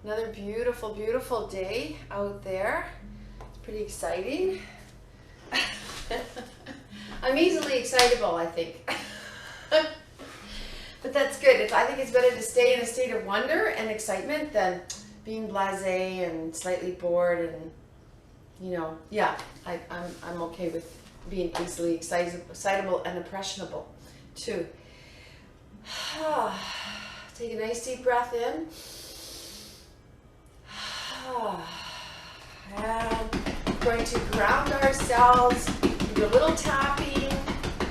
Another beautiful, beautiful day out there. It's pretty exciting. I'm easily excitable, I think. But that's good. I think it's better to stay in a state of wonder and excitement than being blasé and slightly bored and, you know, yeah, I'm okay with being easily excitable and impressionable too. Take a nice deep breath in. And we're going to ground ourselves, do a little tapping,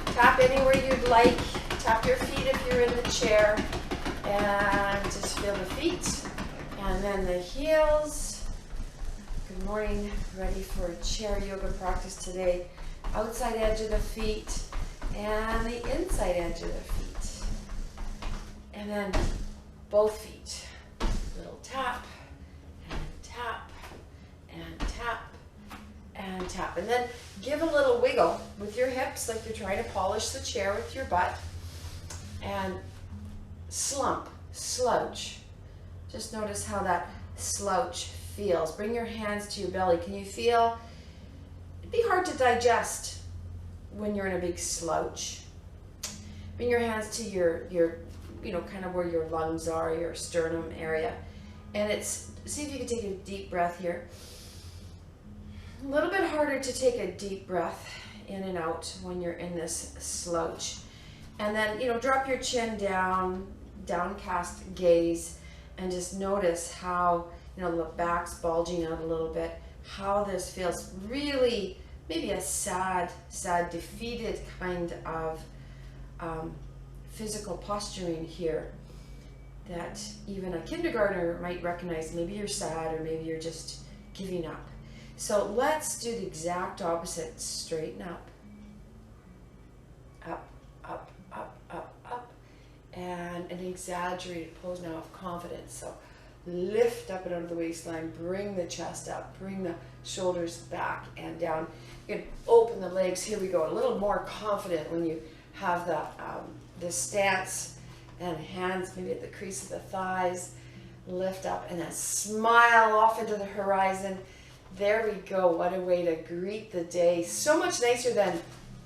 tap anywhere you'd like, tap your feet if you're in the chair, and just feel the feet, and then the heels. Good morning, ready for a chair yoga practice today. Outside edge of the feet, and the inside edge of the feet. And then both feet, little tap, tap, and tap, and tap. And then give a little wiggle with your hips like you're trying to polish the chair with your butt. And slump, slouch. Just notice how that slouch feels. Bring your hands to your belly. Can you feel? It'd be hard to digest when you're in a big slouch. Bring your hands to your you know, kind of where your lungs are, your sternum area. And see if you can take a deep breath here. A little bit harder to take a deep breath in and out when you're in this slouch. And then, you know, drop your chin down, downcast gaze, and just notice how, you know, the back's bulging out a little bit, how this feels. Really, maybe a sad, defeated kind of physical posturing here that even a kindergartner might recognize. Maybe you're sad, or maybe you're just giving up. So let's do the exact opposite. Straighten up, up, up, up, up, up, and an exaggerated pose now of confidence. So lift up and out of the waistline, bring the chest up, bring the shoulders back and down. You can open the legs. Here we go. A little more confident when you have the stance, and hands maybe at the crease of the thighs. Lift up and then smile off into the horizon. There we go. What a way to greet the day. So much nicer than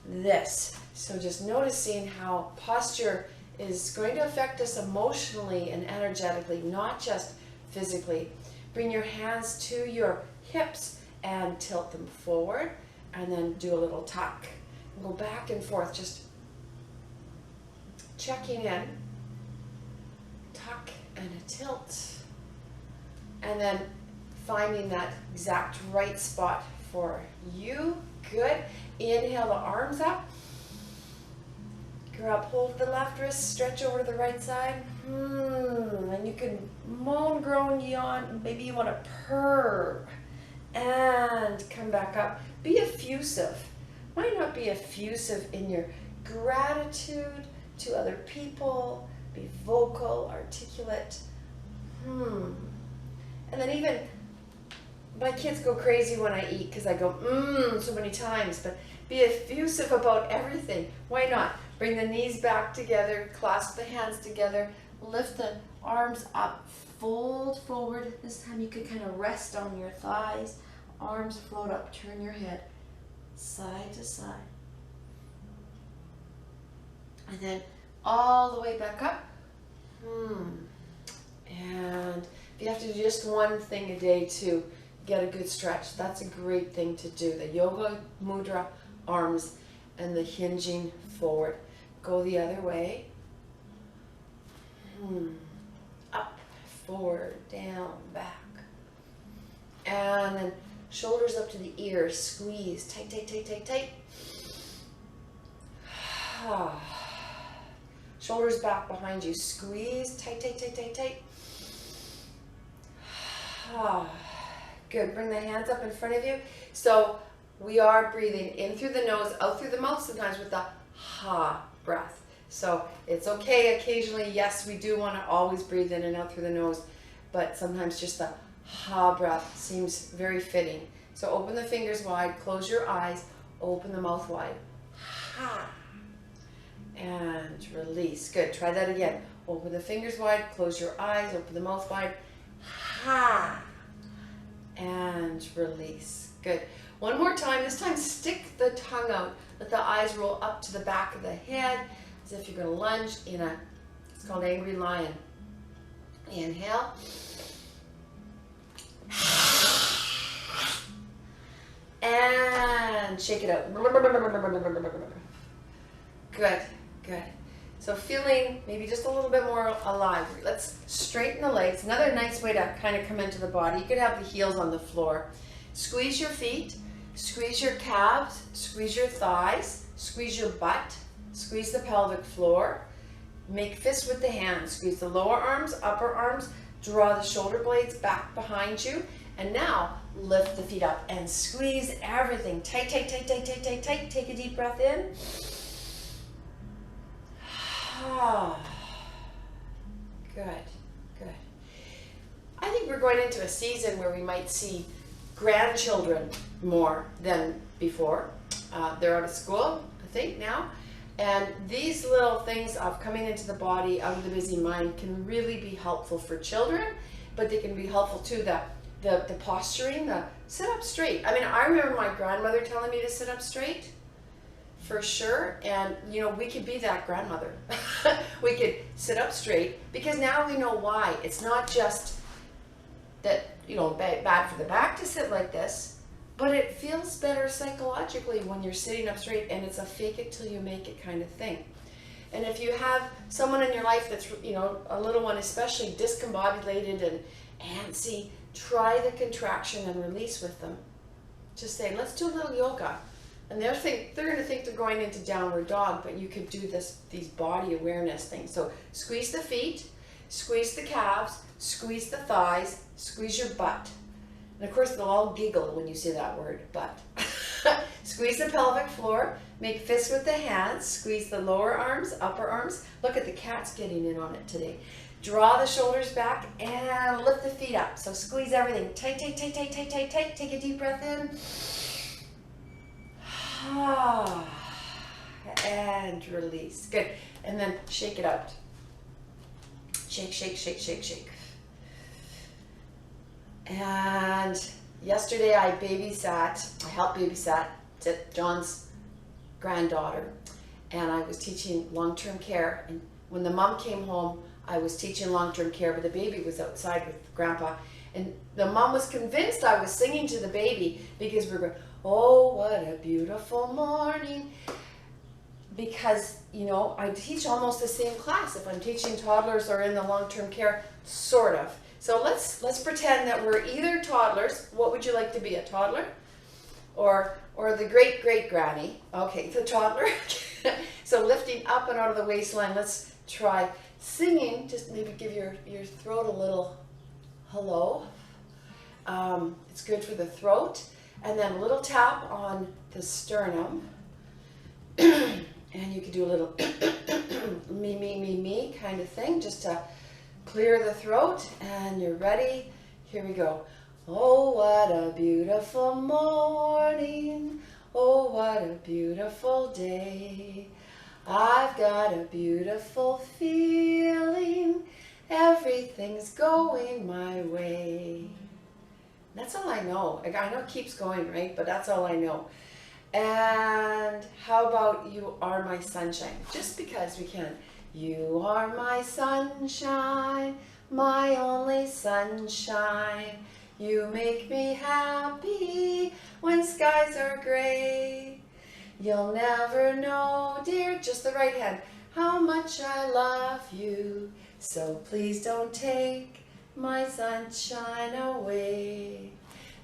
this. So just noticing how posture is going to affect us emotionally and energetically, not just physically. Bring your hands to your hips and tilt them forward, and then do a little tuck. Go back and forth, just checking in, tuck and a tilt, and then finding that exact right spot for you. Good. Inhale the arms up. Grab hold of the left wrist, stretch over to the right side. And you can moan, groan, yawn. Maybe you want to purr. And come back up. Be effusive. Why not be effusive in your gratitude to other people? Be vocal, articulate. And then even, my kids go crazy when I eat because I go so many times, but be effusive about everything. Why not? Bring the knees back together, clasp the hands together, lift the arms up, fold forward. This time you can kind of rest on your thighs, arms float up, turn your head side to side. And then all the way back up. And if you have to do just one thing a day to get a good stretch, that's a great thing to do. The yoga mudra, arms, and the hinging forward. Go the other way. Up, forward, down, back. And then shoulders up to the ears. Squeeze. Tight, tight, tight, tight, tight. Shoulders back behind you. Squeeze. Tight, tight, tight, tight, tight. Good. Bring the hands up in front of you. So we are breathing in through the nose, out through the mouth, sometimes with the ha breath. So it's okay occasionally. Yes, we do want to always breathe in and out through the nose, but sometimes just the ha breath seems very fitting. So open the fingers wide, close your eyes, open the mouth wide. Ha. And release. Good. Try that again. Open the fingers wide, close your eyes, open the mouth wide. Ha. Ha. And release. Good. One more time. This time stick the tongue out. Let the eyes roll up to the back of the head as if you're going to lunge in a, it's called angry lion. Inhale. And shake it out. Good, good. So feeling maybe just a little bit more alive. Let's straighten the legs. Another nice way to kind of come into the body. You could have the heels on the floor. Squeeze your feet, squeeze your calves, squeeze your thighs, squeeze your butt, squeeze the pelvic floor. Make fists with the hands. Squeeze the lower arms, upper arms. Draw the shoulder blades back behind you. And now lift the feet up and squeeze everything. Tight, tight, tight, tight, tight, tight, tight. Take a deep breath in. Good, good. I think we're going into a season where we might see grandchildren more than before. They're out of school, I think, now. And these little things of coming into the body out of the busy mind can really be helpful for children, but they can be helpful too. The posturing, the sit up straight. I mean, I remember my grandmother telling me to sit up straight, for sure. And, you know, we could be that grandmother. We could sit up straight because now we know why. It's not just that, you know, bad for the back to sit like this, but it feels better psychologically when you're sitting up straight, and it's a fake it till you make it kind of thing. And if you have someone in your life that's, you know, a little one especially discombobulated and antsy, try the contraction and release with them. Just say, let's do a little yoga. And they're going to think they're going into downward dog, but you could do these body awareness things. So squeeze the feet, squeeze the calves, squeeze the thighs, squeeze your butt. And of course, they'll all giggle when you say that word, butt. Squeeze the pelvic floor, make fists with the hands, squeeze the lower arms, upper arms. Look at the cats getting in on it today. Draw the shoulders back and lift the feet up. So squeeze everything. Tight, tight, tight, tight, tight, tight, tight. Take a deep breath in. And release. Good. And then shake it out. Shake, shake, shake, shake, shake. And yesterday I helped babysat John's granddaughter, and I was teaching long-term care. And when the mom came home, I was teaching long-term care, but the baby was outside with Grandpa. And the mom was convinced I was singing to the baby because we were going, oh, what a beautiful morning. Because, you know, I teach almost the same class if I'm teaching toddlers or in the long-term care, sort of. So let's pretend that we're either toddlers. What would you like to be, a toddler? Or the great granny? Okay, the toddler. So lifting up and out of the waistline, let's try singing. Just maybe give your throat a little hello. It's good for the throat. And then a little tap on the sternum. And you could do a little me kind of thing, just to clear the throat. And you're ready. Here we go. Oh, what a beautiful morning. Oh, what a beautiful day. I've got a beautiful feeling. Everything's going my way. That's all I know. I know it keeps going, right? But that's all I know. And how about you are my sunshine? Just because we can. You are my sunshine, my only sunshine. You make me happy when skies are gray. You'll never know, dear, just the right hand, how much I love you. So please don't take my sunshine away.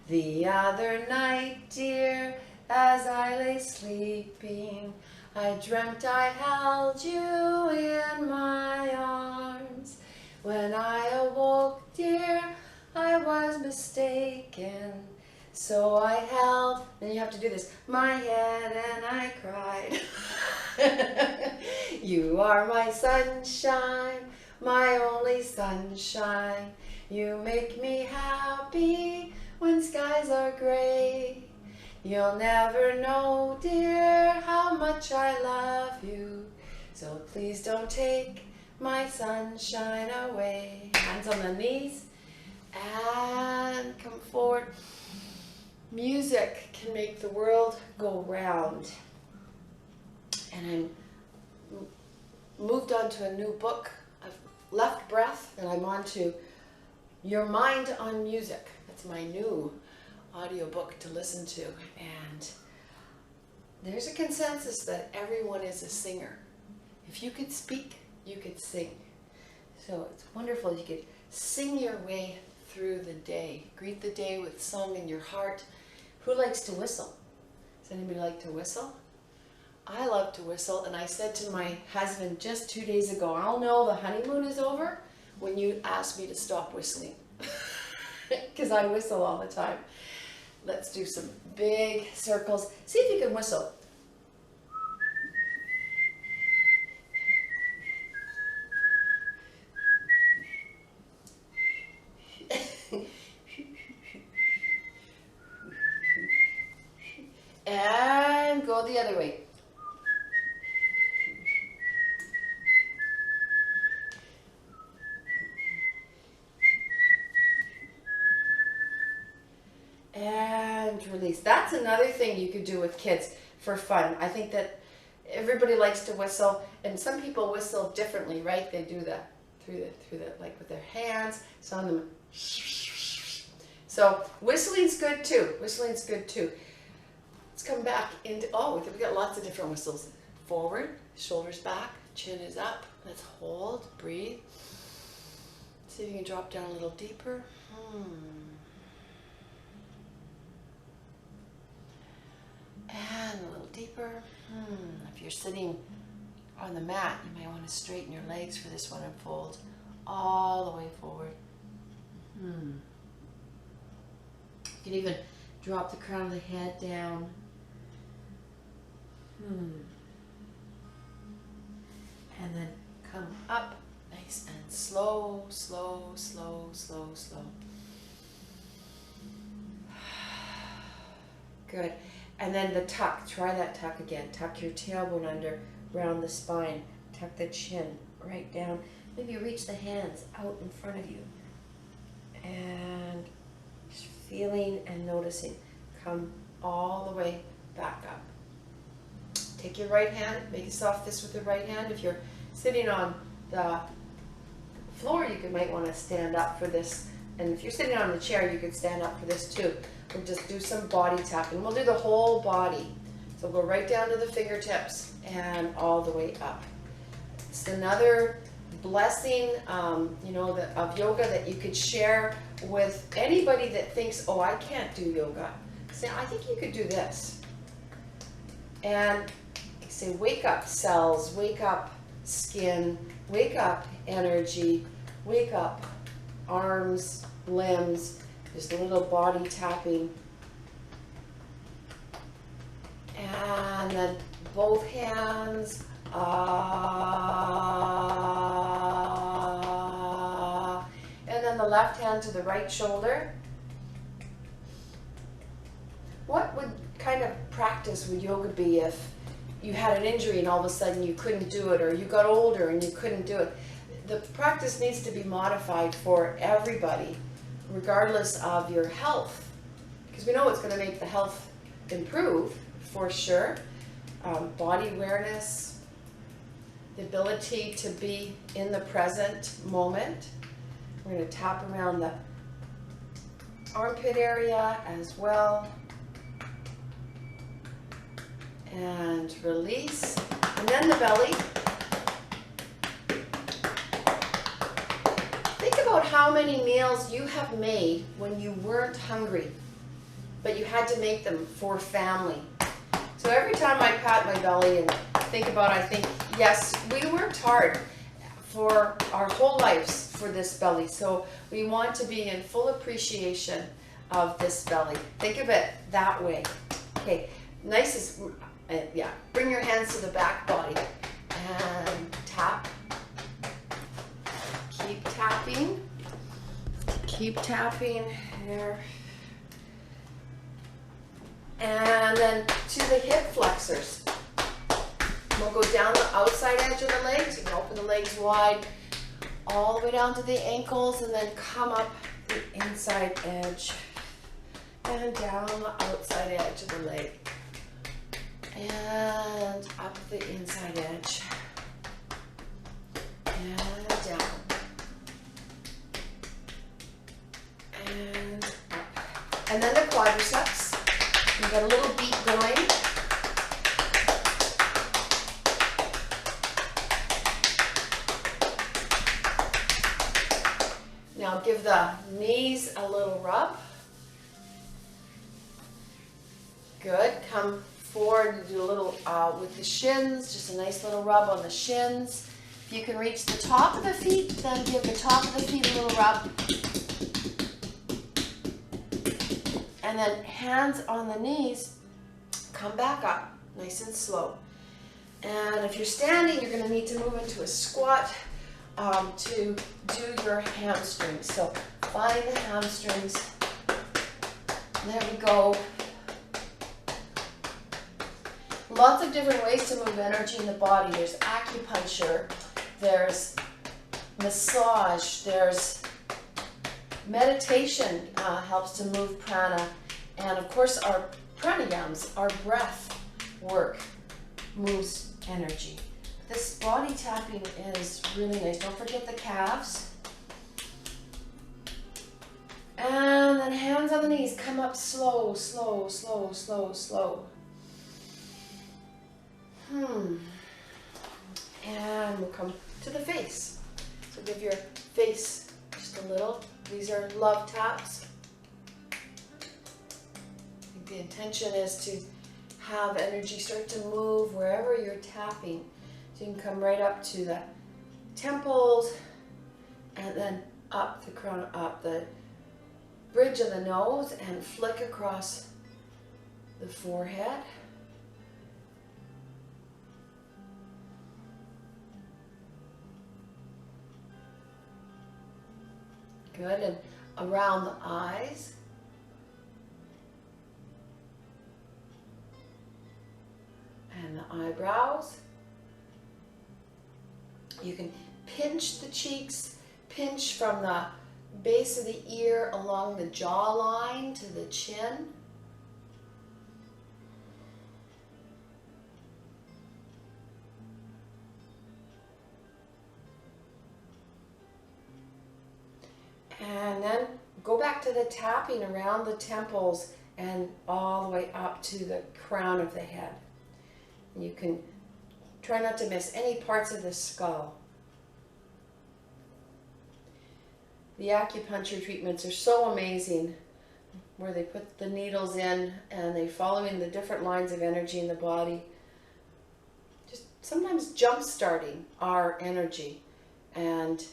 The other night, dear, as I lay sleeping, I dreamt I held you in my arms. When I awoke, dear, I was mistaken. So I held, and you have to do this, my head and I cried. You are my sunshine, my only sunshine. You make me happy when skies are gray. You'll never know, dear, how much I love you. So please don't take my sunshine away. Hands on the knees. And come forward. Music can make the world go round. And I'm moved on to a new book. I've left breath and I'm on to Your Mind on Music. That's my new audiobook to listen to. And there's a consensus that everyone is a singer. If you could speak, you could sing. So it's wonderful. You could sing your way through the day. Greet the day with song in your heart. Who likes to whistle? Does anybody like to whistle? I love to whistle, and I said to my husband just 2 days ago, I'll know the honeymoon is over when you ask me to stop whistling. Because I whistle all the time. Let's do some big circles. See if you can whistle. And go the other way. And release. That's another thing you could do with kids for fun. I think that everybody likes to whistle, and some people whistle differently, right? They do that through the like with their hands. Some of them. So whistling's good too. Whistling's good too. Let's come back into, we've got lots of different whistles. Forward, shoulders back, chin is up. Let's hold, breathe. See if you can drop down a little deeper. And a little deeper. If you're sitting on the mat, you might want to straighten your legs for this one and fold all the way forward. You can even drop the crown of the head down. And then come up, nice and slow, slow, slow, slow, slow. Good. And then the tuck, try that tuck again. Tuck your tailbone under, round the spine. Tuck the chin right down. Maybe reach the hands out in front of you. And just feeling and noticing. Come all the way back up. Take your right hand, make a soft fist with the right hand. If you're sitting on the floor, you might want to stand up for this. And if you're sitting on the chair, you could stand up for this too. We'll just do some body tapping. We'll do the whole body. So go right down to the fingertips and all the way up. It's another blessing, of yoga that you could share with anybody that thinks, oh, I can't do yoga. Say, I think you could do this. And say, wake up cells, wake up skin, wake up energy, wake up arms, limbs, just a little body tapping. And then both hands, and then the left hand to the right shoulder. What would kind of practice would yoga be if you had an injury and all of a sudden you couldn't do it, or you got older and you couldn't do it? The practice needs to be modified for everybody, regardless of your health, because we know it's going to make the health improve for sure. Body awareness, the ability to be in the present moment. We're going to tap around the armpit area as well. And release. And then the belly. Think about how many meals you have made when you weren't hungry, but you had to make them for family. So every time I pat my belly and think about it, I think, yes, we worked hard for our whole lives for this belly. So we want to be in full appreciation of this belly. Think of it that way. Okay, nice is, bring your hands to the back body and tap. Keep tapping. Keep tapping there. And then to the hip flexors. We'll go down the outside edge of the legs. You can open the legs wide all the way down to the ankles, and then come up the inside edge and down the outside edge of the leg and up the inside edge and down and up. And then the quadriceps. We've got a little beat going. Now give the knees a little rub. Good. Come forward and do a little with the shins, just a nice little rub on the shins. If you can reach the top of the feet, then give the top of the feet a little rub. And then hands on the knees, come back up, nice and slow. And if you're standing, you're going to need to move into a squat to do your hamstrings. So find the hamstrings. There we go. Lots of different ways to move energy in the body. There's acupuncture, there's massage, there's meditation helps to move prana, and of course our pranayams, our breath work moves energy. This body tapping is really nice. Don't forget the calves. And then hands on the knees, come up slow, slow, slow, slow, slow. And we'll come to the face. So give your face just a little. These are love taps. The intention is to have energy start to move wherever you're tapping. So you can come right up to the temples and then up the crown, up the bridge of the nose and flick across the forehead. Good, and around the eyes. And the eyebrows. You can pinch the cheeks, pinch from the base of the ear along the jawline to the chin. And then go back to the tapping around the temples and all the way up to the crown of the head. You can try not to miss any parts of the skull. The acupuncture treatments are so amazing, where they put the needles in and they follow in the different lines of energy in the body. Just sometimes jump-starting our energy, and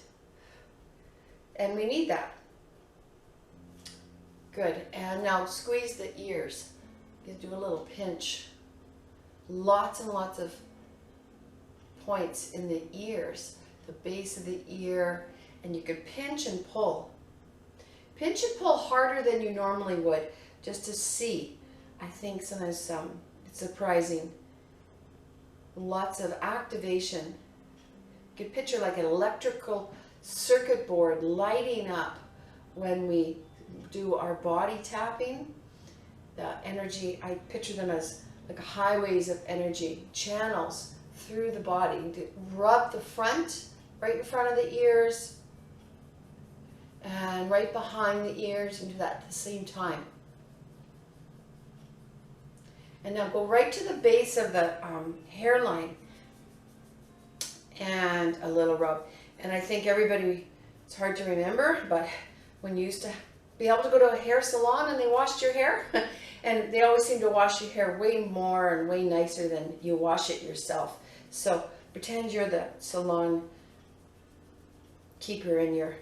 we need that. Good. And now squeeze the ears. You do a little pinch. Lots and lots of points in the ears, the base of the ear, and you can pinch and pull. Pinch and pull harder than you normally would, just to see. I think sometimes it's surprising. Lots of activation. You can picture like an electrical circuit board lighting up when we do our body tapping. The energy, I picture them as like highways of energy, channels through the body. You rub the front, right in front of the ears, and right behind the ears, and do that at the same time. And now go right to the base of the hairline and a little rub. And I think everybody, it's hard to remember, but when you used to be able to go to a hair salon and they washed your hair, and they always seem to wash your hair way more and way nicer than you wash it yourself. So pretend you're the salon keeper and you're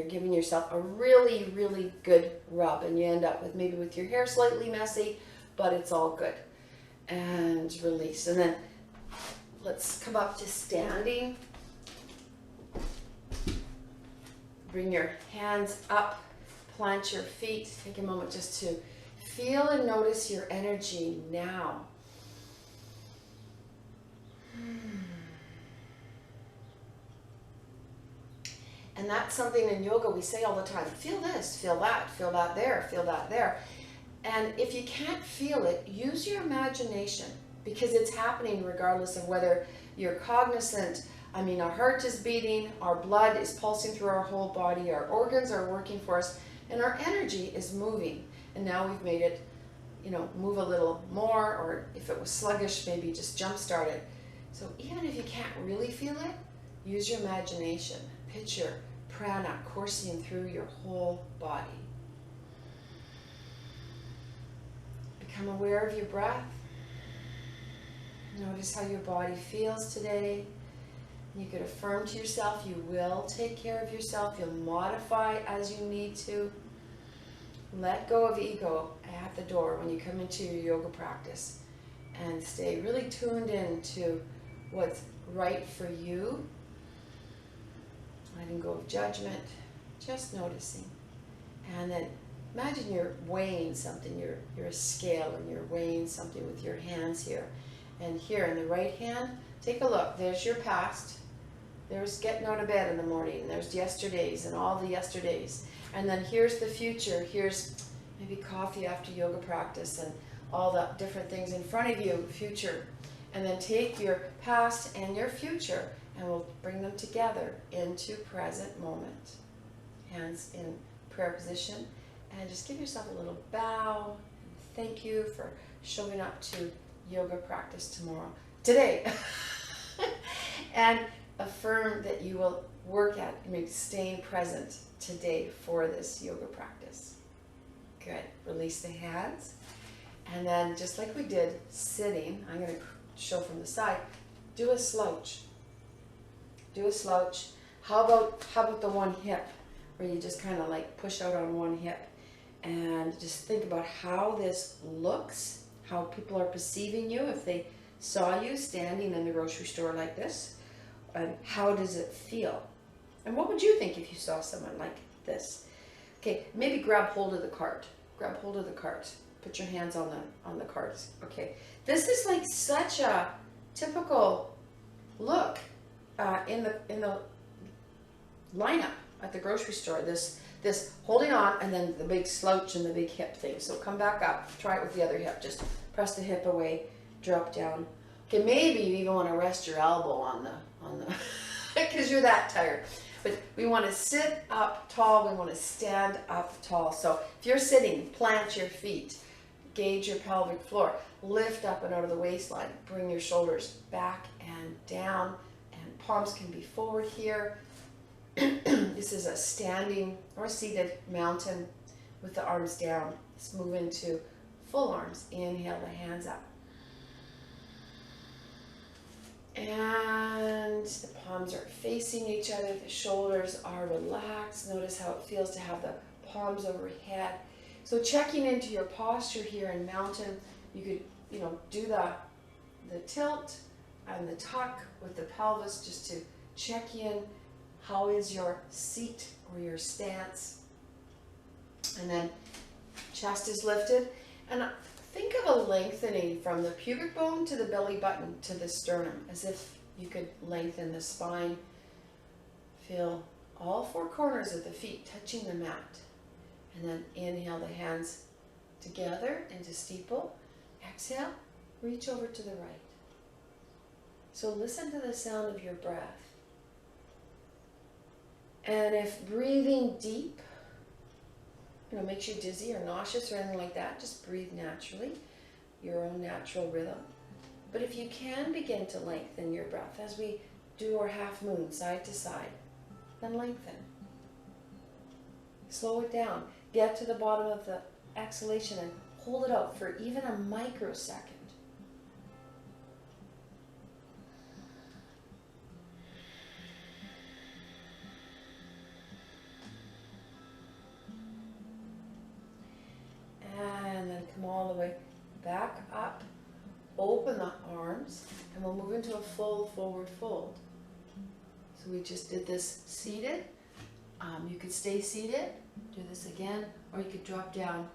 giving yourself a really, really good rub, and you end up with maybe with your hair slightly messy, but it's all good. And release. And then let's come up to standing. Bring your hands up, plant your feet. Take a moment just to feel and notice your energy now. And that's something in yoga we say all the time. Feel this, feel that there, feel that there. And if you can't feel it, use your imagination, because it's happening regardless of whether you're cognizant. I mean, our heart is beating, our blood is pulsing through our whole body, our organs are working for us, and our energy is moving. And now we've made it, move a little more, or if it was sluggish, maybe just jumpstart it. So even if you can't really feel it, use your imagination. Picture prana coursing through your whole body. Become aware of your breath. Notice how your body feels today. You could affirm to yourself you will take care of yourself. You'll modify as you need to. Let go of ego at the door when you come into your yoga practice, and stay really tuned in to what's right for you. Letting go of judgment, just noticing. And then imagine you're weighing something. You're a scale, and you're weighing something with your hands here. And here in the right hand, take a look. There's your past. There's getting out of bed in the morning. There's yesterdays and all the yesterdays. And then here's the future. Here's maybe coffee after yoga practice and all the different things in front of you, future. And then take your past and your future, and we'll bring them together into present moment. Hands in prayer position, and just give yourself a little bow. Thank you for showing up to yoga practice today. And affirm that you will work at staying present today for this yoga practice. Good. Release the hands. And then just like we did sitting, I'm going to show from the side, do a slouch. Do a slouch. How about the one hip, where you just kind of like push out on one hip, and just think about how this looks, how people are perceiving you if they saw you standing in the grocery store like this, and how does it feel? And what would you think if you saw someone like this? Okay, maybe grab hold of the cart. Grab hold of the cart. Put your hands on the carts. Okay, this is like such a typical look in the lineup at the grocery store. This holding on, and then the big slouch and the big hip thing. So come back up. Try it with the other hip. Just press the hip away, drop down. Okay, maybe you even want to rest your elbow on the because you're that tired. But we want to sit up tall. We want to stand up tall. So if you're sitting, plant your feet. Gauge your pelvic floor. Lift up and out of the waistline. Bring your shoulders back and down. And palms can be forward here. This is a standing or seated mountain with the arms down. Let's move into full arms. Inhale the hands up. And the palms are facing each other. The shoulders are relaxed. Notice how it feels to have the palms overhead. So checking into your posture here in mountain, you could, do the tilt and the tuck with the pelvis just to check in. How is your seat or your stance? And then chest is lifted. And think of a lengthening from the pubic bone to the belly button to the sternum, as if you could lengthen the spine. Feel all four corners of the feet touching the mat. And then inhale the hands together into steeple. Exhale, reach over to the right. So listen to the sound of your breath. And if breathing deep, makes you dizzy or nauseous or anything like that, just breathe naturally, your own natural rhythm. But if you can begin to lengthen your breath as we do our half moon side to side, then lengthen. Slow it down. Get to the bottom of the exhalation and hold it out for even a microsecond. And then come all the way back up. Open the arms, and we'll move into a full forward fold. So we just did this seated. You could stay seated, do this again, or you could drop down,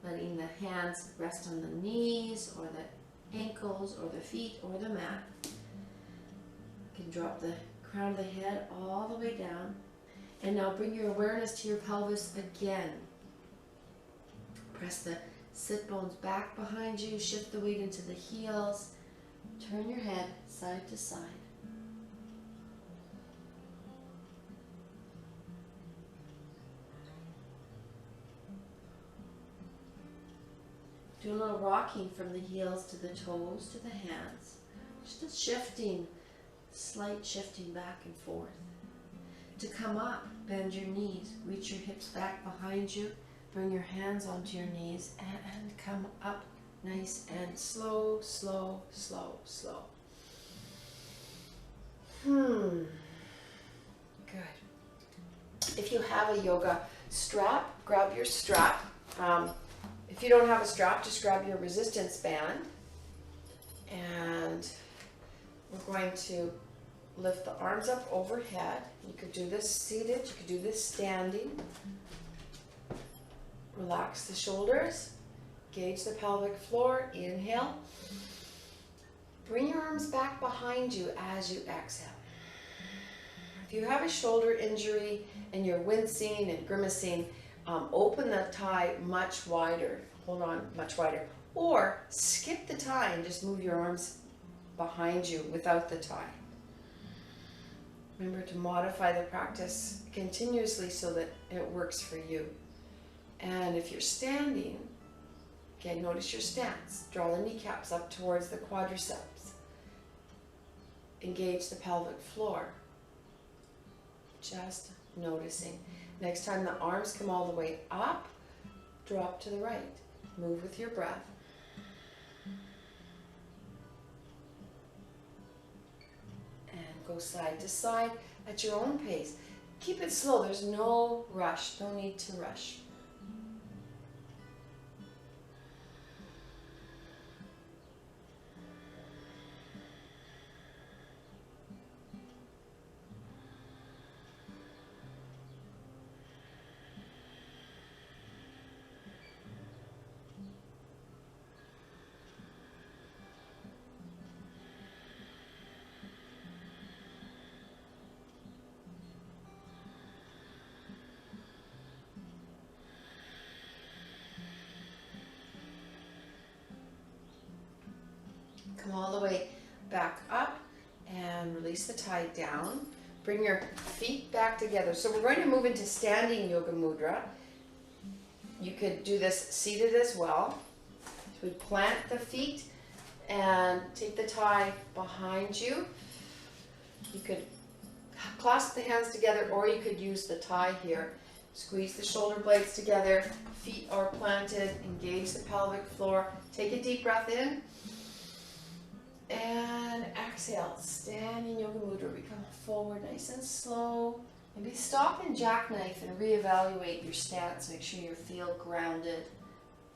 letting the hands rest on the knees or the ankles or the feet or the mat. You can drop the crown of the head all the way down. And now bring your awareness to your pelvis again. Press the sit bones back behind you, shift the weight into the heels, turn your head side to side. Do a little rocking from the heels to the toes to the hands. Just a shifting, slight shifting back and forth. To come up, bend your knees, reach your hips back behind you, bring your hands onto your knees and come up nice and slow, slow, slow, slow. Good. If you have a yoga strap, grab your strap. If you don't have a strap, just grab your resistance band. And we're going to lift the arms up overhead. You could do this seated, you could do this standing. Relax the shoulders, gauge the pelvic floor, inhale. Bring your arms back behind you as you exhale. If you have a shoulder injury and you're wincing and grimacing, open the thigh much wider, hold on much wider, or skip the thigh and just move your arms behind you without the thigh. Remember to modify the practice continuously so that it works for you. And if you're standing, again, notice your stance. Draw the kneecaps up towards the quadriceps. Engage the pelvic floor. Just noticing. Next time the arms come all the way up, drop to the right. Move with your breath. Go side to side at your own pace. Keep it slow. There's no rush. No need to rush. Come all the way back up and release the thigh down. Bring your feet back together. So we're going to move into standing yoga mudra. You could do this seated as well. So we plant the feet and take the thigh behind you. You could clasp the hands together, or you could use the thigh here. Squeeze the shoulder blades together. Feet are planted. Engage the pelvic floor. Take a deep breath in. And exhale, standing yoga mudra. We come forward nice and slow. Maybe stop and jackknife and reevaluate your stance. Make sure you feel grounded,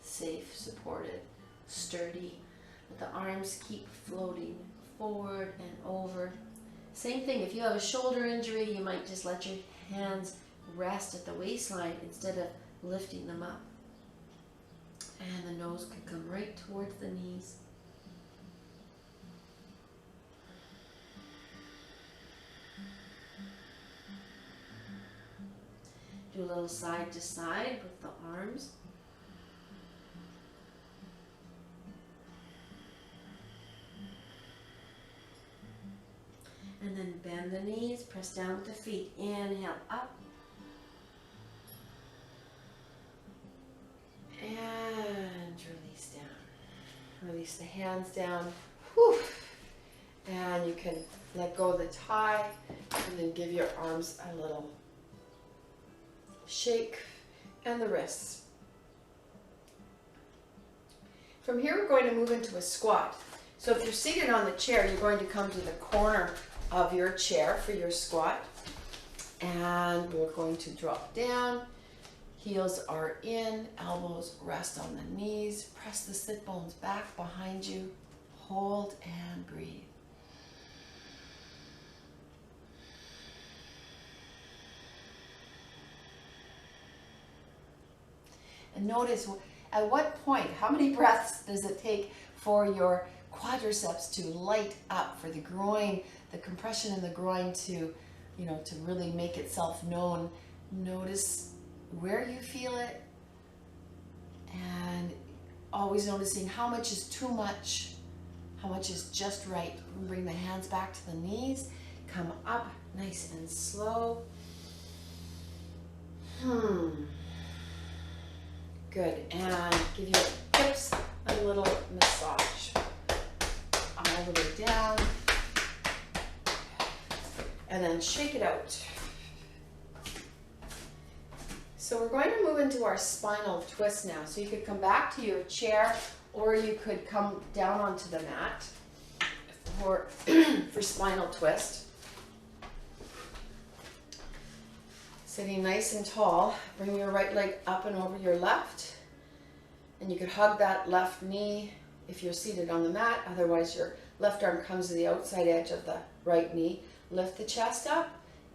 safe, supported, sturdy. Let the arms keep floating forward and over. Same thing, if you have a shoulder injury, you might just let your hands rest at the waistline instead of lifting them up. And the nose can come right towards the knees. Do a little side to side with the arms. And then bend the knees, press down with the feet. Inhale up. And release down. Release the hands down. Whew. And you can let go of the thigh and then give your arms a little shake and the wrists. From here, we're going to move into a squat. So if you're seated on the chair, you're going to come to the corner of your chair for your squat. And we're going to drop down. Heels are in, elbows rest on the knees. Press the sit bones back behind you. Hold and breathe. And notice at what point, how many breaths does it take for your quadriceps to light up, for the groin, the compression in the groin to, you know, to really make itself known. Notice where you feel it, and always noticing how much is too much, how much is just right. Bring the hands back to the knees, come up nice and slow. Good, and give your hips a little massage. All the way down. And then shake it out. So we're going to move into our spinal twist now. So you could come back to your chair, or you could come down onto the mat for, for spinal twist. Sitting nice and tall, bring your right leg up and over your left. And you could hug that left knee if you're seated on the mat. Otherwise, your left arm comes to the outside edge of the right knee. Lift the chest up.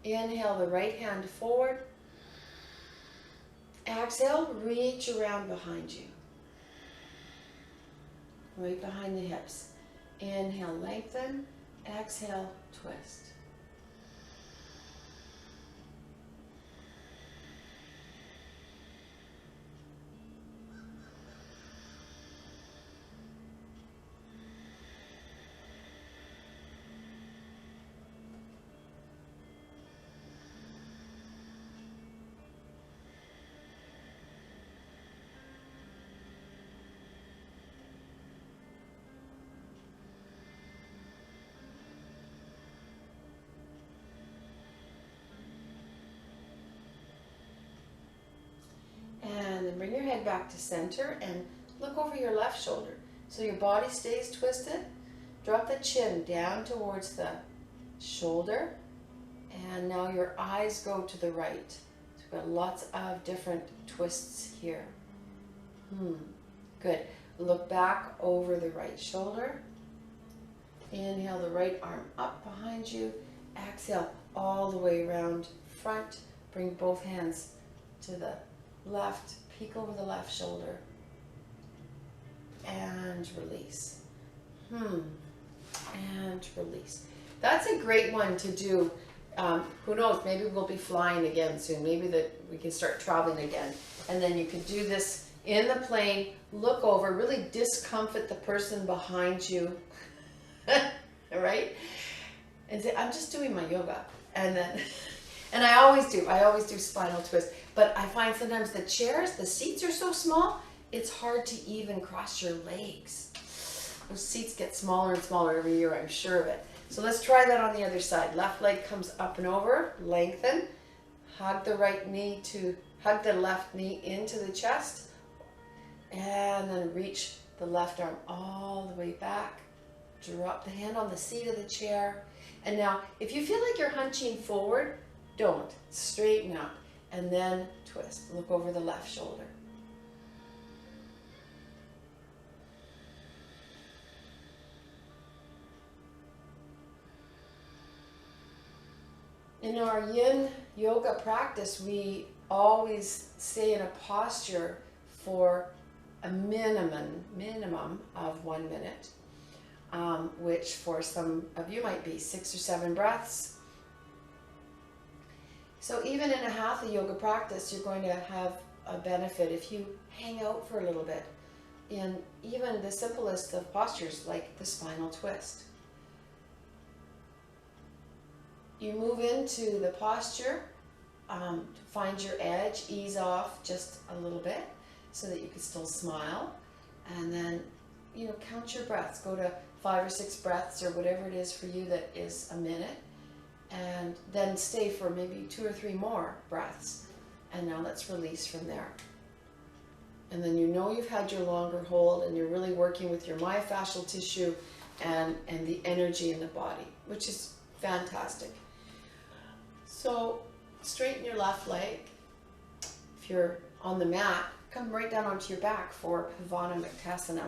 Inhale the right hand forward. Exhale, reach around behind you. Right behind the hips. Inhale, lengthen. Exhale, twist. And then bring your head back to center and look over your left shoulder. So your body stays twisted. Drop the chin down towards the shoulder. And now your eyes go to the right. So we've got lots of different twists here. Good. Look back over the right shoulder. Inhale the right arm up behind you. Exhale all the way around front. Bring both hands to the left, peek over the left shoulder, and release. And release. That's a great one to do. Who knows, maybe we'll be flying again soon. Maybe that we can start traveling again. And then you could do this in the plane, look over, really discomfort the person behind you, right? And say, I'm just doing my yoga. And then, and I always do spinal twist. But I find sometimes the chairs, the seats are so small, it's hard to even cross your legs. Those seats get smaller and smaller every year, I'm sure of it. So let's try that on the other side. Left leg comes up and over, lengthen. Hug the right knee to, hug the left knee into the chest. And then reach the left arm all the way back. Drop the hand on the seat of the chair. And now, if you feel like you're hunching forward, don't. Straighten up. And then twist. Look over the left shoulder. In our yin yoga practice, we always stay in a posture for a minimum of 1 minute, which for some of you might be 6 or 7 breaths. So even in a hatha yoga practice, you're going to have a benefit if you hang out for a little bit in even the simplest of postures like the spinal twist. You move into the posture, find your edge, ease off just a little bit so that you can still smile, and then, you know, count your breaths. Go to 5 or 6 breaths or whatever it is for you that is a minute. And then stay for maybe 2 or 3 more breaths. And now let's release from there. And then you know you've had your longer hold and you're really working with your myofascial tissue and the energy in the body, which is fantastic. So straighten your left leg. If you're on the mat, come right down onto your back for Pavana.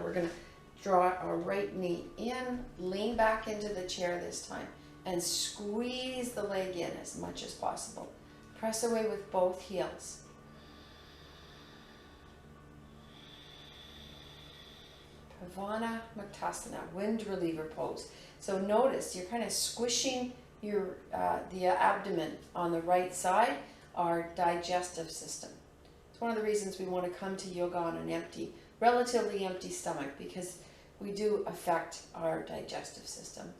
We're going to draw our right knee in, lean back into the chair this time. And squeeze the leg in as much as possible. Press away with both heels. Pavana Muktasana, wind reliever pose. So notice you're kind of squishing the abdomen on the right side, our digestive system. It's one of the reasons we want to come to yoga on an relatively empty stomach, because we do affect our digestive system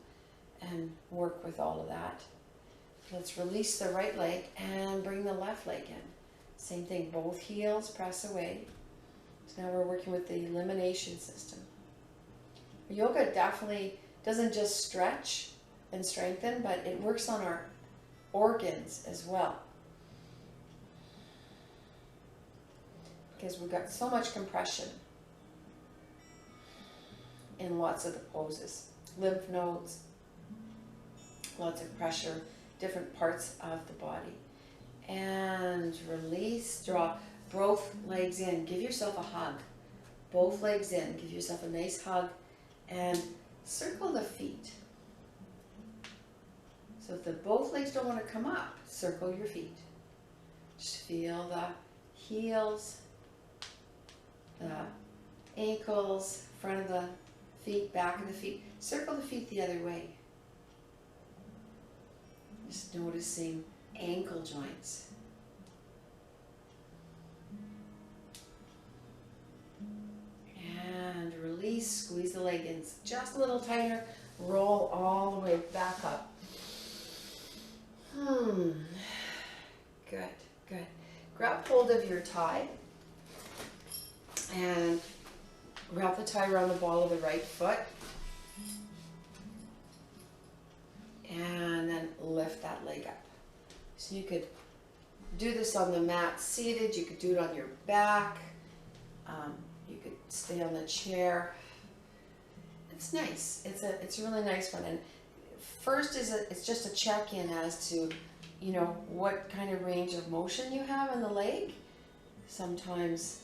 and work with all of that. Let's release the right leg and bring the left leg in. Same thing, both heels press away. So now we're working with the elimination system. Yoga definitely doesn't just stretch and strengthen, but it works on our organs as well. Because we've got so much compression in lots of the poses. Lymph nodes, lots of pressure, different parts of the body. And release, draw both legs in. Give yourself a hug. Both legs in. Give yourself a nice hug. And circle the feet. So if both legs don't want to come up, circle your feet. Just feel the heels, the ankles, front of the feet, back of the feet. Circle the feet the other way. Just noticing ankle joints. And release, squeeze the leg in just a little tighter. Roll all the way back up. Good, good. Grab hold of your tie and wrap the tie around the ball of the right foot. And then lift that leg up. So you could do this on the mat seated, you could do it on your back, you could stay on the chair. It's nice. It's a really nice one. And first it's just a check-in as to, you know, what kind of range of motion you have in the leg. Sometimes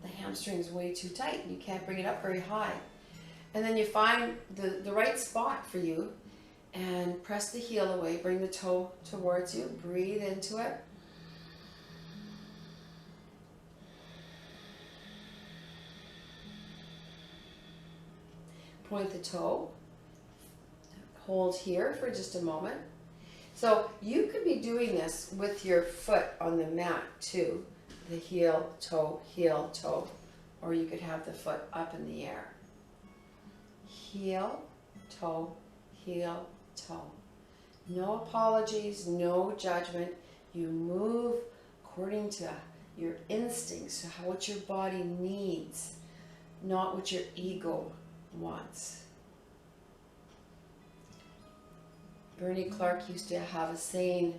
the hamstring's way too tight and you can't bring it up very high. And then you find the right spot for you and press the heel away, bring the toe towards you, breathe into it. Point the toe, hold here for just a moment. So you could be doing this with your foot on the mat too, the heel, toe, or you could have the foot up in the air. Heel, toe, heel, toe. No apologies, no judgment. You move according to your instincts, what your body needs, not what your ego wants. Bernie Clark used to have a saying,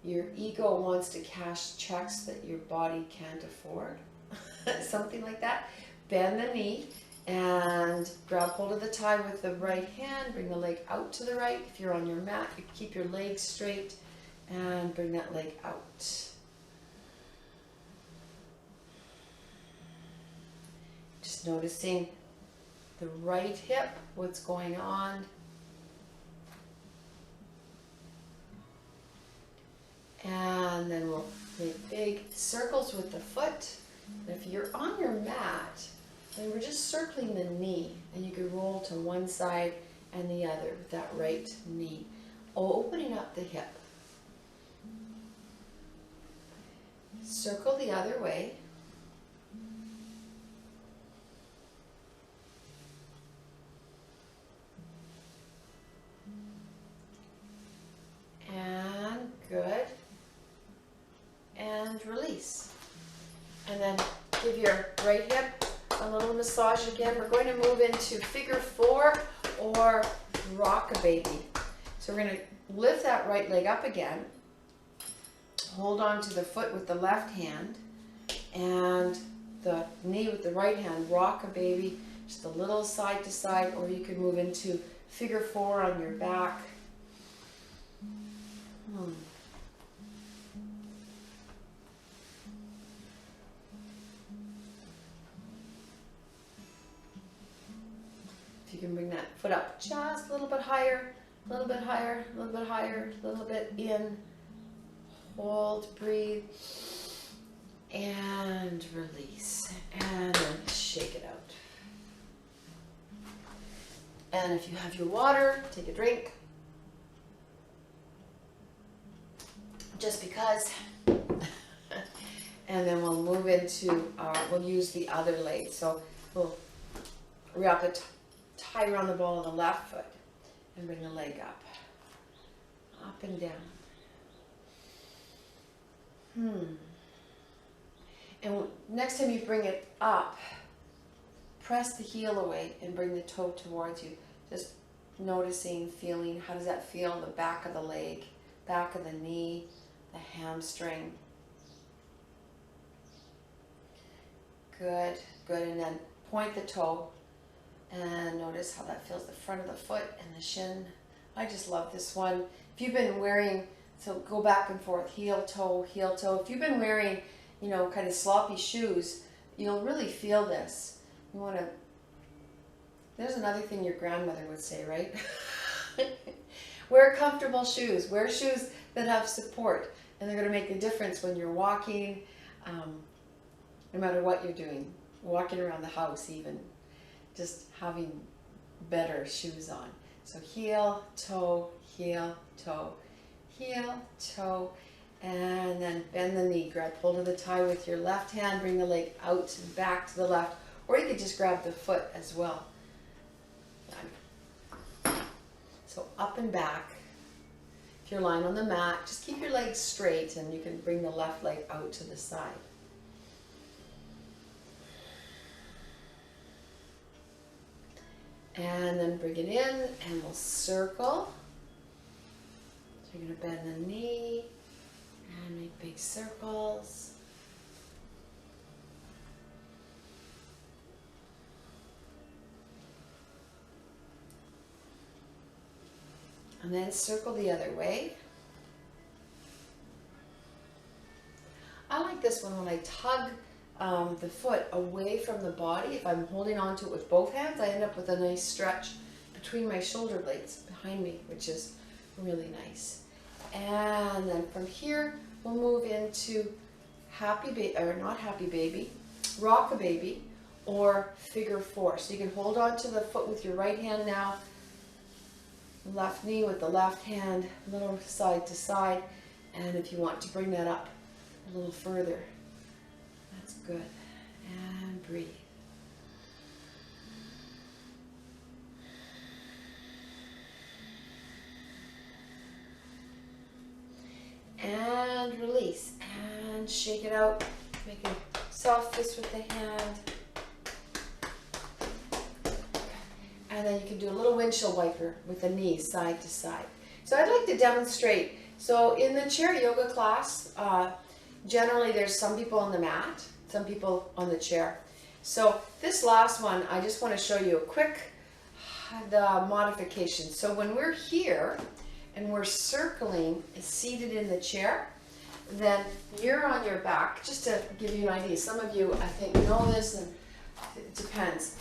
your ego wants to cash checks that your body can't afford. Something like that. Bend the knee and grab hold of the tie with the right hand. Bring the leg out to the right. If you're on your mat, you keep your legs straight and bring that leg out. Just noticing the right hip, what's going on. And then we'll make big circles with the foot. And if you're on your mat, then we're just circling the knee, and you can roll to one side and the other with that right knee, opening up the hip. Circle the other way. And good. And release. And then give your right hip a little massage again. We're going to move into figure 4 or rock-a-baby. So we're going to lift that right leg up again. Hold on to the foot with the left hand and the knee with the right hand. Rock-a-baby, just a little side to side, or you can move into figure 4 on your back. If you can bring that foot up just a little bit higher, a little bit higher, a little bit higher, a little bit in. Hold, breathe, and release. And then shake it out. And if you have your water, take a drink. Just because. And then we'll move into, we'll use the other leg. So we'll wrap a tie around the ball of the left foot and bring the leg up and down. And next time you bring it up, press the heel away and bring the toe towards you. Just noticing, feeling, how does that feel? The back of the leg, back of the knee, the hamstring. Good, good. And then point the toe and notice how that feels, the front of the foot and the shin. I just love this one. If you've been wearing, so go back and forth, heel, toe, heel, toe. If you've been wearing, you know, kind of sloppy shoes, you'll really feel this. You want to, there's another thing your grandmother would say, right? Wear comfortable shoes. Wear shoes that have support, and they're going to make a difference when you're walking, no matter what you're doing, walking around the house even, just having better shoes on. So heel, toe, heel, toe, heel, toe, and then bend the knee. Grab hold of the tie with your left hand, bring the leg out and back to the left, or you could just grab the foot as well. So up and back. If you're lying on the mat, just keep your legs straight and you can bring the left leg out to the side. And then bring it in and we'll circle. So you're going to bend the knee and make big circles. And then circle the other way. I like this one when I tug the foot away from the body. If I'm holding on to it with both hands, I end up with a nice stretch between my shoulder blades behind me, which is really nice. And then from here, we'll move into happy baby, or not happy baby, rock a baby, or figure four. So you can hold on to the foot with your right hand now, left knee with the left hand, a little side to side, and if you want to bring that up a little further, that's good. And breathe. And release, and shake it out, make a soft fist with the hand. And then you can do a little windshield wiper with the knees side to side. So I'd like to demonstrate. So in the chair yoga class, generally there's some people on the mat, some people on the chair. So this last one, I just want to show you a quick the modification. So when we're here and we're circling seated in the chair, then you're on your back. Just to give you an idea, some of you I think know this, and it depends.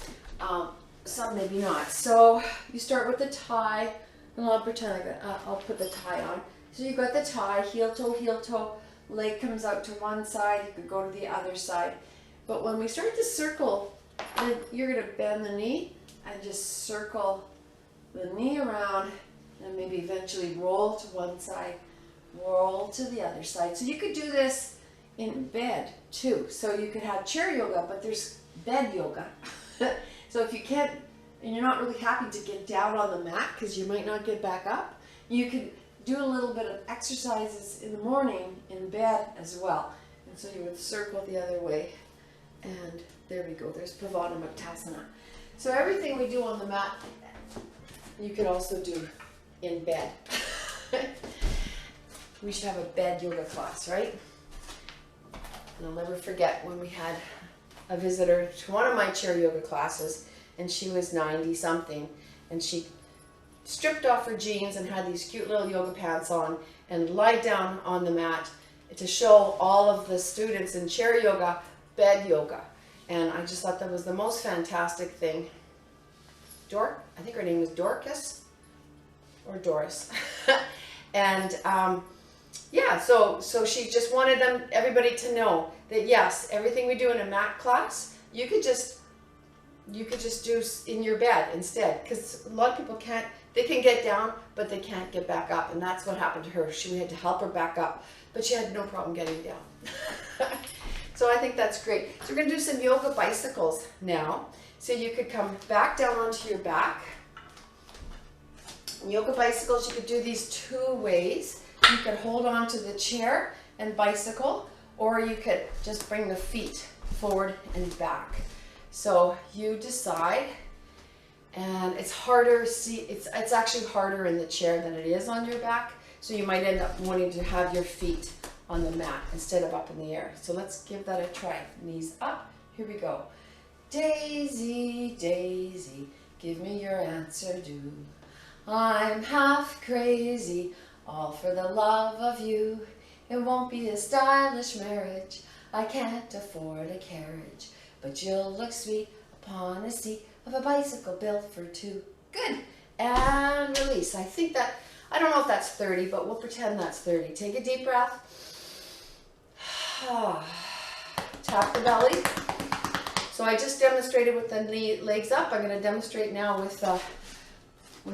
Some maybe not. So you start with the tie, and I'll pretend like that. I'll put the tie on. So you've got the tie, heel toe, leg comes out to one side, you could go to the other side. But when we start to circle, then you're going to bend the knee and just circle the knee around, and maybe eventually roll to one side, roll to the other side. So you could do this in bed too. So you could have chair yoga, but there's bed yoga. So if you can't, and you're not really happy to get down on the mat because you might not get back up, you could do a little bit of exercises in the morning in bed as well. And so you would circle the other way, and there we go. There's Pavana Muktasana. So everything we do on the mat, you could also do in bed. We should have a bed yoga class, right? And I'll never forget when we had a visitor to one of my chair yoga classes, and she was 90 something, and she stripped off her jeans and had these cute little yoga pants on and lied down on the mat to show all of the students in chair yoga bed yoga. And I just thought that was the most fantastic thing. I think her name was Dorcas or Doris. And yeah, so she just wanted everybody to know that yes, everything we do in a mat class, you could just you could just do in your bed instead, because a lot of people can't, they can get down, but they can't get back up, and that's what happened to her. We had to help her back up, but she had no problem getting down. So I think that's great. So we're going to do some yoga bicycles now. So you could come back down onto your back. Yoga bicycles, you could do these two ways. You could hold on to the chair and bicycle, or you could just bring the feet forward and back. So you decide, and it's harder, see, it's actually harder in the chair than it is on your back, so you might end up wanting to have your feet on the mat instead of up in the air. So let's give that a try. Knees up, here we go. Daisy, Daisy, give me your answer due. I'm half crazy, all for the love of you. It won't be a stylish marriage, I can't afford a carriage, but you'll look sweet upon a seat of a bicycle built for two. Good. And release. I think that, I don't know if that's 30, but we'll pretend that's 30. Take a deep breath. Tap the belly. So I just demonstrated with the legs up. I'm going to demonstrate now with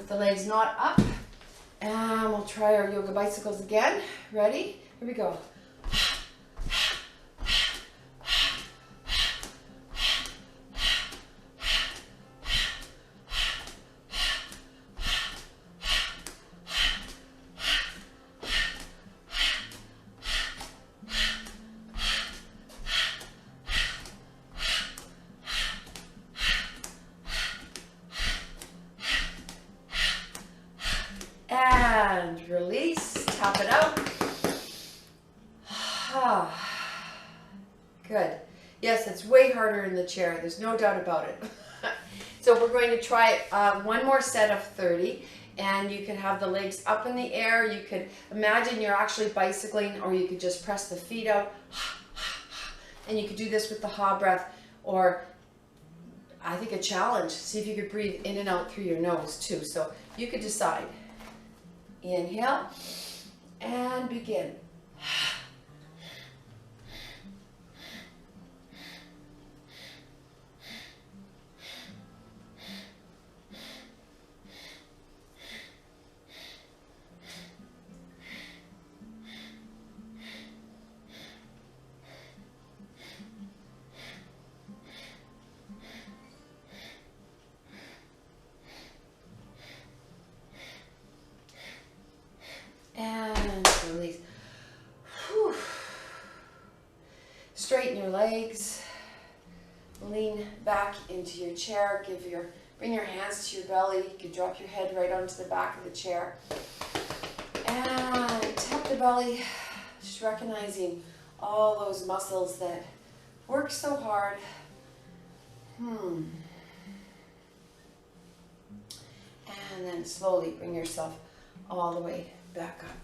the legs not up. And we'll try our yoga bicycles again. Ready? Here we go. And release, tap it out. Good. Yes, it's way harder in the chair. There's no doubt about it. So we're going to try one more set of 30, and you can have the legs up in the air. You could imagine you're actually bicycling, or you could just press the feet out. And you could do this with the ha breath, or I think a challenge. See if you could breathe in and out through your nose too. So you could decide. Inhale and begin. And release. Whew. Straighten your legs. Lean back into your chair. Bring your hands to your belly. You can drop your head right onto the back of the chair. And tap the belly. Just recognizing all those muscles that work so hard. And then slowly bring yourself all the way back up.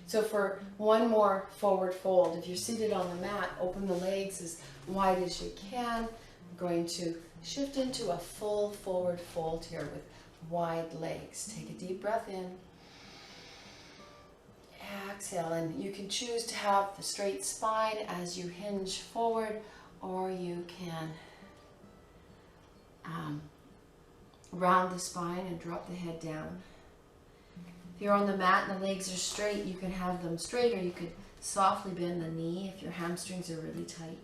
So for one more forward fold, if you're seated on the mat, open the legs as wide as you can. I'm going to shift into a full forward fold here with wide legs. Take a deep breath in. Exhale, and you can choose to have the straight spine as you hinge forward, or you can round the spine and drop the head down. If you're on the mat and the legs are straight, you can have them straight, or you could softly bend the knee if your hamstrings are really tight.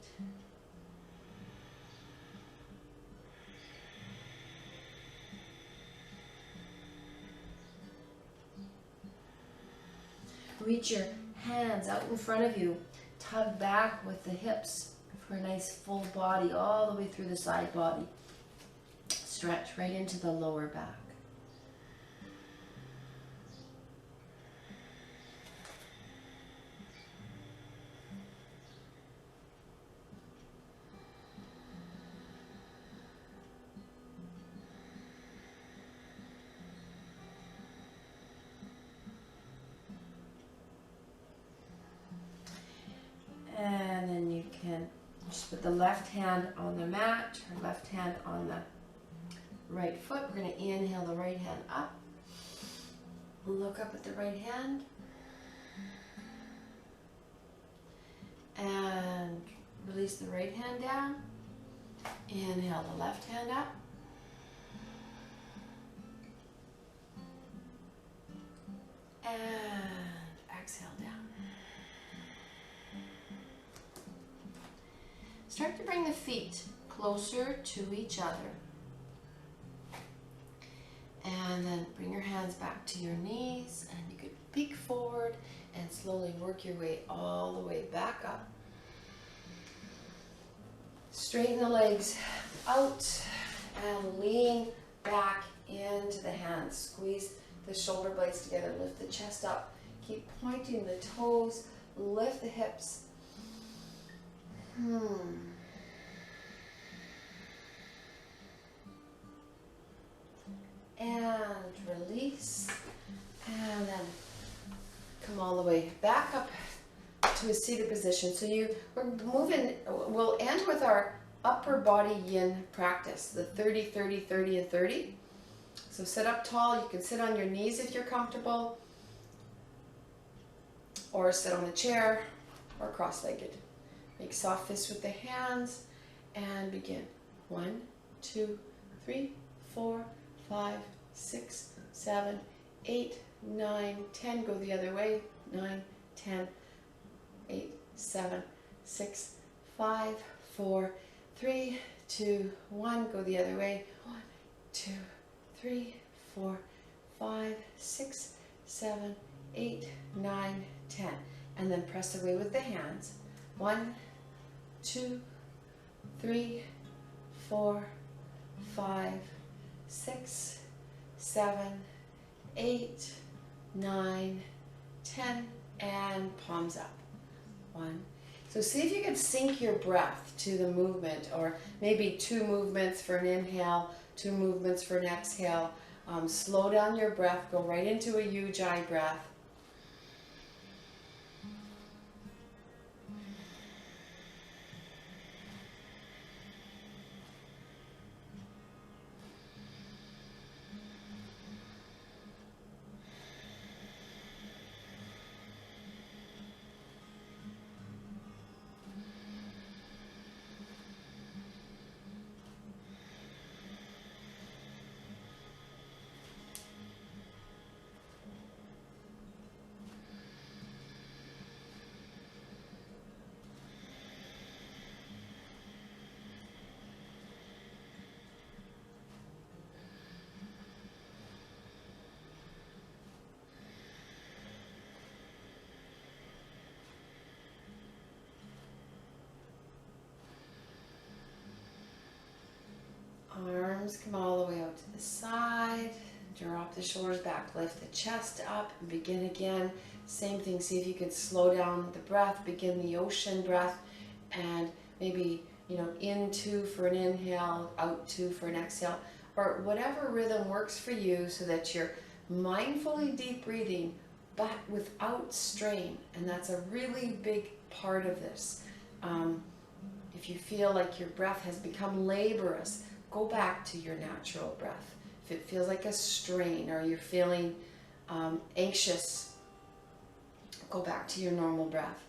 Reach your hands out in front of you. Tug back with the hips for a nice full body all the way through the side body. Stretch right into the lower back. And then you can just put the left hand on the mat, or left hand on the right foot. We're going to inhale the right hand up. Look up at the right hand. And release release the right hand down. Inhale the left hand up. And exhale down. Start to bring the feet closer to each other. And then bring your hands back to your knees, and you could peek forward and slowly work your way all the way back up. Straighten the legs out and lean back into the hands. Squeeze the shoulder blades together, lift the chest up. Keep pointing the toes, lift the hips. And release, and then come all the way back up to a seated position. So we're moving, we'll end with our upper body yin practice, the 30, 30, 30, and 30. So sit up tall. You can sit on your knees if you're comfortable, or sit on a chair, or cross-legged. Make soft fists with the hands, and begin. 1, 2, 3, 4, 5, 6, 7, 8, 9, 10. Go the other way. 9, 10, 8, 7, 6, 5, 4, 3, 2, 1. Go the other way. 1, 2, 3, 4, 5, 6, 7, 8, 9, 10. And then press away with the hands. 1, 2, 3, 4, 5, 6, 7, 8, 9, 10, and palms up. 1. So see if you can sync your breath to the movement, or maybe 2 movements for an inhale, 2 movements for an exhale. Slow down your breath, go right into a Ujjayi breath. Arms come all the way out to the side. Drop the shoulders back, lift the chest up, and begin again. Same thing, see if you could slow down the breath, begin the ocean breath, and maybe, in 2 for an inhale, out 2 for an exhale, or whatever rhythm works for you, so that you're mindfully deep breathing, but without strain. And that's a really big part of this. If you feel like your breath has become laborious, go back to your natural breath. If it feels like a strain, or you're feeling anxious, go back to your normal breath.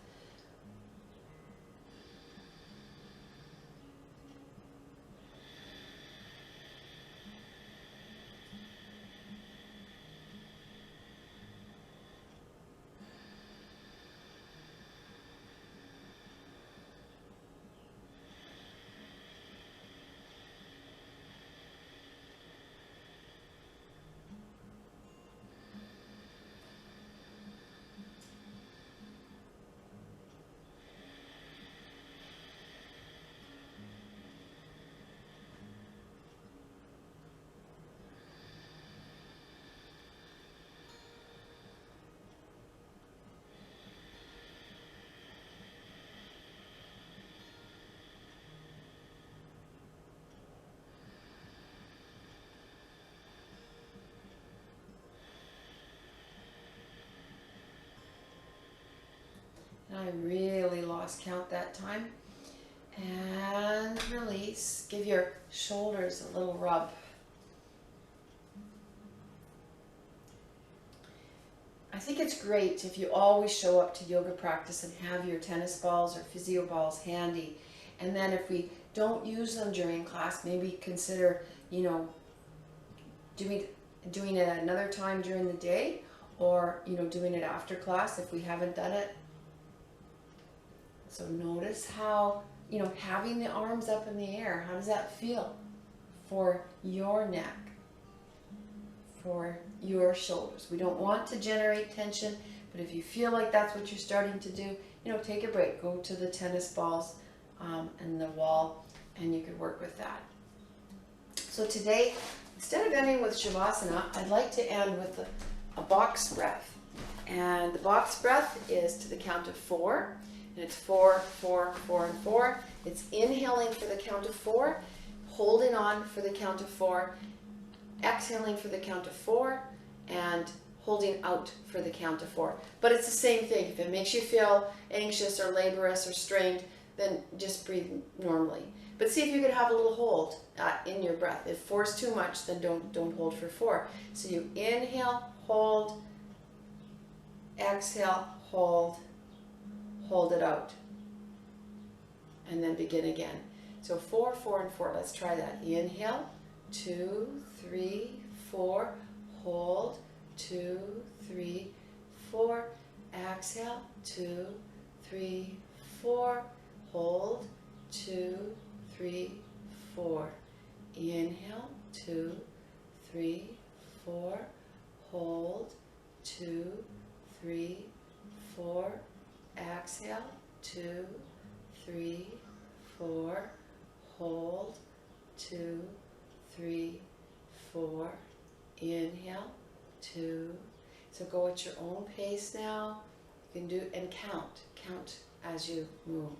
I really lost count that time. And release. Give your shoulders a little rub. I think it's great if you always show up to yoga practice and have your tennis balls or physio balls handy, And then if we don't use them during class, maybe consider, you know, doing it another time during the day, or, you know, doing it after class if we haven't done it. So notice how, you know, having the arms up in the air, how does that feel for your neck, for your shoulders? We don't want to generate tension, but if you feel like that's what you're starting to do, you know, take a break. Go to the tennis balls and the wall, and you could work with that. So today, instead of ending with Shavasana, I'd like to end with a box breath. And the box breath is to the count of 4. And it's 4, 4, 4, and 4. It's inhaling for the count of 4, holding on for the count of 4, exhaling for the count of 4, and holding out for the count of 4. But it's the same thing. If it makes you feel anxious or laborious or strained, then just breathe normally. But see if you could have a little hold in your breath. If 4 is too much, then don't hold for 4. So you inhale, hold, exhale, hold it out, and then begin again. So 4, 4, and 4. Let's try that. Inhale, 2, 3, 4. Hold, 2, 3, 4. Exhale, 2, 3, 4. Hold, 2, 3, 4. Inhale, 2, 3, 4. Hold, 2, 3, 4. Exhale, 2, 3, 4. Hold, 2, 3, 4. Inhale, 2. So go at your own pace now. You can do and count as you move.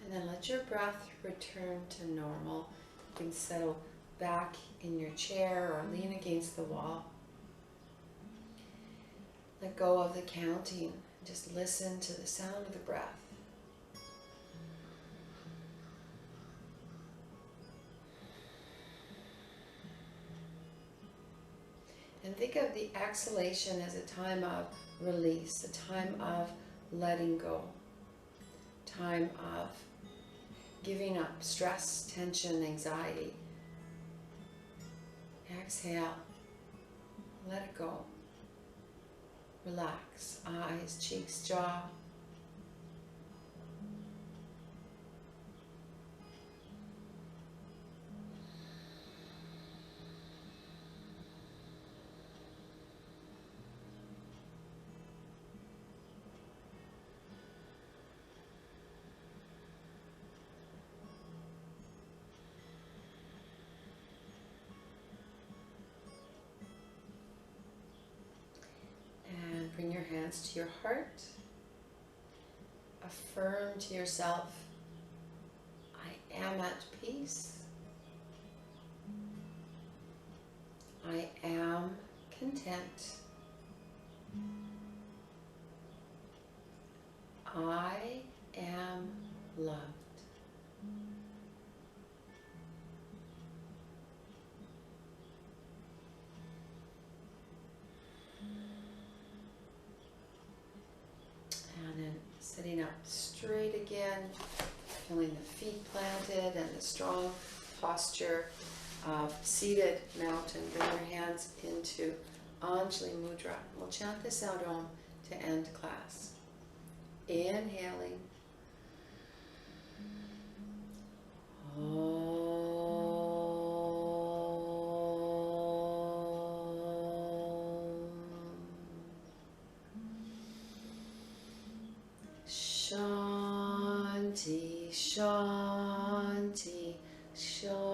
And then let your breath return to normal. You can settle back in your chair or lean against the wall. Let go of the counting. Just listen to the sound of the breath. And think of the exhalation as a time of release, a time of letting go, time of giving up stress, tension, anxiety. Exhale, let it go. Relax, eyes, cheeks, jaw. Bring your hands to your heart. Affirm to yourself, I am at peace. I am content. I am loved. And then sitting up straight again, feeling the feet planted and the strong posture of seated mountain. Bring your hands into Anjali Mudra. We'll chant this out Om to end class. Inhaling. Shanti, Shanti, Shanti.